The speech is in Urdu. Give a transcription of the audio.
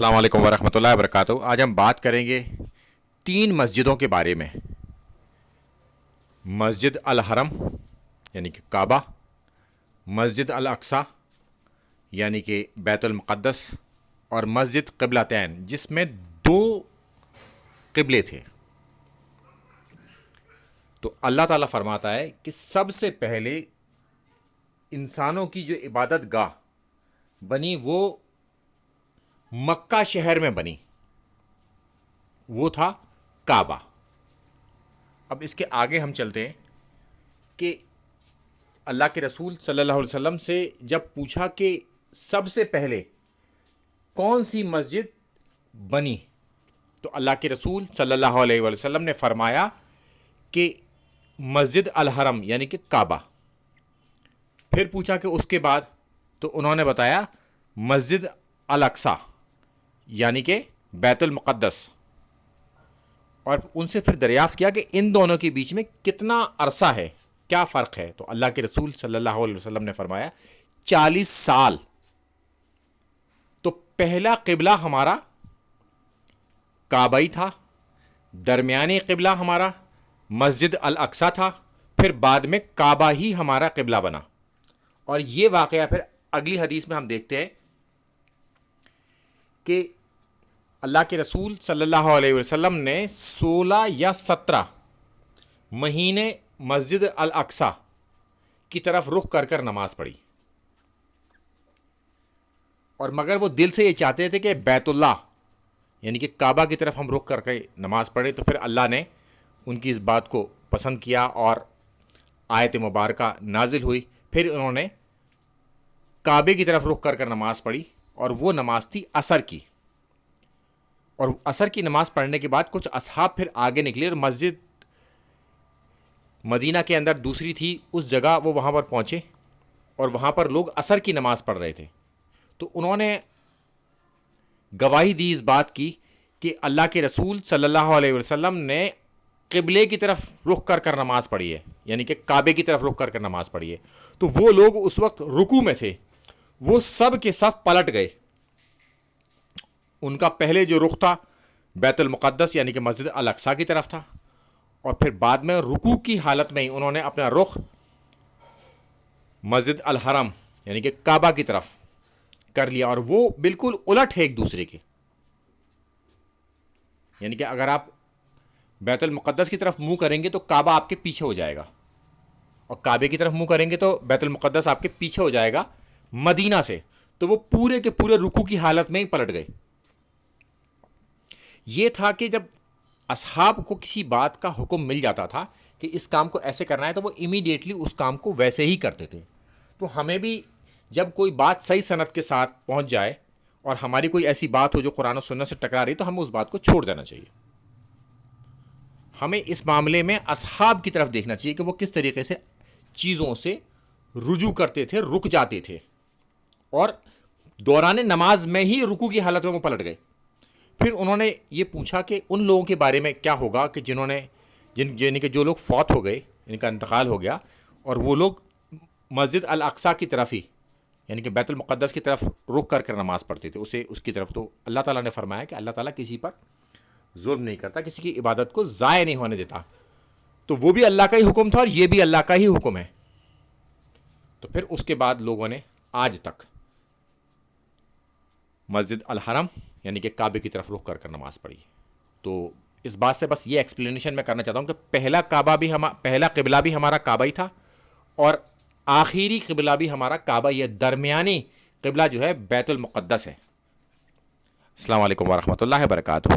السلام علیکم ورحمۃ اللہ وبرکاتہ۔ آج ہم بات کریں گے 3 مسجدوں کے بارے میں۔ مسجد الحرم یعنی کہ کعبہ، مسجد الاقصی یعنی کہ بیت المقدس، اور مسجد قبلتین جس میں 2 قبلے تھے۔ تو اللہ تعالیٰ فرماتا ہے کہ سب سے پہلے انسانوں کی جو عبادت گاہ بنی وہ مکہ شہر میں بنی، وہ تھا کعبہ۔ اب اس کے آگے ہم چلتے ہیں کہ اللہ کے رسول صلی اللہ علیہ وسلم سے جب پوچھا کہ سب سے پہلے کون سی مسجد بنی، تو اللہ کے رسول صلی اللہ علیہ وسلم نے فرمایا کہ مسجد الحرم یعنی کہ کعبہ۔ پھر پوچھا کہ اس کے بعد، تو انہوں نے بتایا مسجد الاقصی یعنی کہ بیت المقدس، اور ان سے پھر دریافت کیا کہ ان دونوں کے بیچ میں کتنا عرصہ ہے، کیا فرق ہے؟ تو اللہ کے رسول صلی اللہ علیہ وسلم نے فرمایا 40 سال۔ تو پہلا قبلہ ہمارا کعبہ ہی تھا، درمیانی قبلہ ہمارا مسجد الاقصی تھا، پھر بعد میں کعبہ ہی ہمارا قبلہ بنا۔ اور یہ واقعہ پھر اگلی حدیث میں ہم دیکھتے ہیں کہ اللہ کے رسول صلی اللہ علیہ وسلم نے 16 یا 17 مہینے مسجد الاقصی کی طرف رخ کر کر نماز پڑھی، اور مگر وہ دل سے یہ چاہتے تھے کہ بیت اللہ یعنی کہ کعبہ کی طرف ہم رخ کر کے نماز پڑھیں، تو پھر اللہ نے ان کی اس بات کو پسند کیا اور آیت مبارکہ نازل ہوئی۔ پھر انہوں نے کعبے کی طرف رخ کر کر نماز پڑھی، اور وہ نماز تھی عصر کی۔ اور عصر کی نماز پڑھنے کے بعد کچھ اصحاب پھر آگے نکلے، اور مسجد مدینہ کے اندر دوسری تھی، اس جگہ وہ وہاں پر پہنچے، اور وہاں پر لوگ عصر کی نماز پڑھ رہے تھے۔ تو انہوں نے گواہی دی اس بات کی کہ اللہ کے رسول صلی اللہ علیہ وسلم نے قبلے کی طرف رخ کر کر نماز پڑھی ہے، یعنی کہ کعبے کی طرف رخ کر کر نماز پڑھی ہے۔ تو وہ لوگ اس وقت رکوع میں تھے، وہ سب کے سب پلٹ گئے۔ ان کا پہلے جو رخ تھا بیت المقدس یعنی کہ مسجد الاقصی کی طرف تھا، اور پھر بعد میں رکوع کی حالت میں ہی انہوں نے اپنا رخ مسجد الحرم یعنی کہ کعبہ کی طرف کر لیا، اور وہ بالکل الٹ ہے ایک دوسرے کے۔ یعنی کہ اگر آپ بیت المقدس کی طرف منہ کریں گے تو کعبہ آپ کے پیچھے ہو جائے گا، اور کعبے کی طرف منہ کریں گے تو بیت المقدس آپ کے پیچھے ہو جائے گا مدینہ سے۔ تو وہ پورے کے پورے رکوع کی حالت میں ہی پلٹ گئے۔ یہ تھا کہ جب اصحاب کو کسی بات کا حکم مل جاتا تھا کہ اس کام کو ایسے کرنا ہے، تو وہ امیڈیٹلی اس کام کو ویسے ہی کرتے تھے۔ تو ہمیں بھی جب کوئی بات صحیح سند کے ساتھ پہنچ جائے اور ہماری کوئی ایسی بات ہو جو قرآن و سنت سے ٹکرا رہی، تو ہمیں اس بات کو چھوڑ دینا چاہیے۔ ہمیں اس معاملے میں اصحاب کی طرف دیکھنا چاہیے کہ وہ کس طریقے سے چیزوں سے رجوع کرتے تھے، رک جاتے تھے، اور دوران نماز میں ہی رکوع کی حالت میں وہ پلٹ گئے۔ پھر انہوں نے یہ پوچھا کہ ان لوگوں کے بارے میں کیا ہوگا کہ جنہوں نے یعنی کہ جو لوگ فوت ہو گئے، ان کا انتقال ہو گیا، اور وہ لوگ مسجد الاقصی کی طرف ہی یعنی کہ بیت المقدس کی طرف رخ کر کر نماز پڑھتے تھے، اسے اس کی طرف۔ تو اللہ تعالیٰ نے فرمایا کہ اللہ تعالیٰ کسی پر ظلم نہیں کرتا، کسی کی عبادت کو ضائع نہیں ہونے دیتا۔ تو وہ بھی اللہ کا ہی حکم تھا، اور یہ بھی اللہ کا ہی حکم ہے۔ تو پھر اس کے بعد لوگوں نے آج تک مسجد الحرم یعنی کہ کعبے کی طرف رخ کر کر نماز پڑھی۔ تو اس بات سے بس یہ ایکسپلینیشن میں کرنا چاہتا ہوں کہ پہلا قبلہ بھی ہمارا کعبہ ہی تھا، اور آخری قبلہ بھی ہمارا کعبہ ہی ہے، درمیانی قبلہ جو ہے بیت المقدس ہے۔ السلام علیکم ورحمۃ اللہ وبرکاتہ۔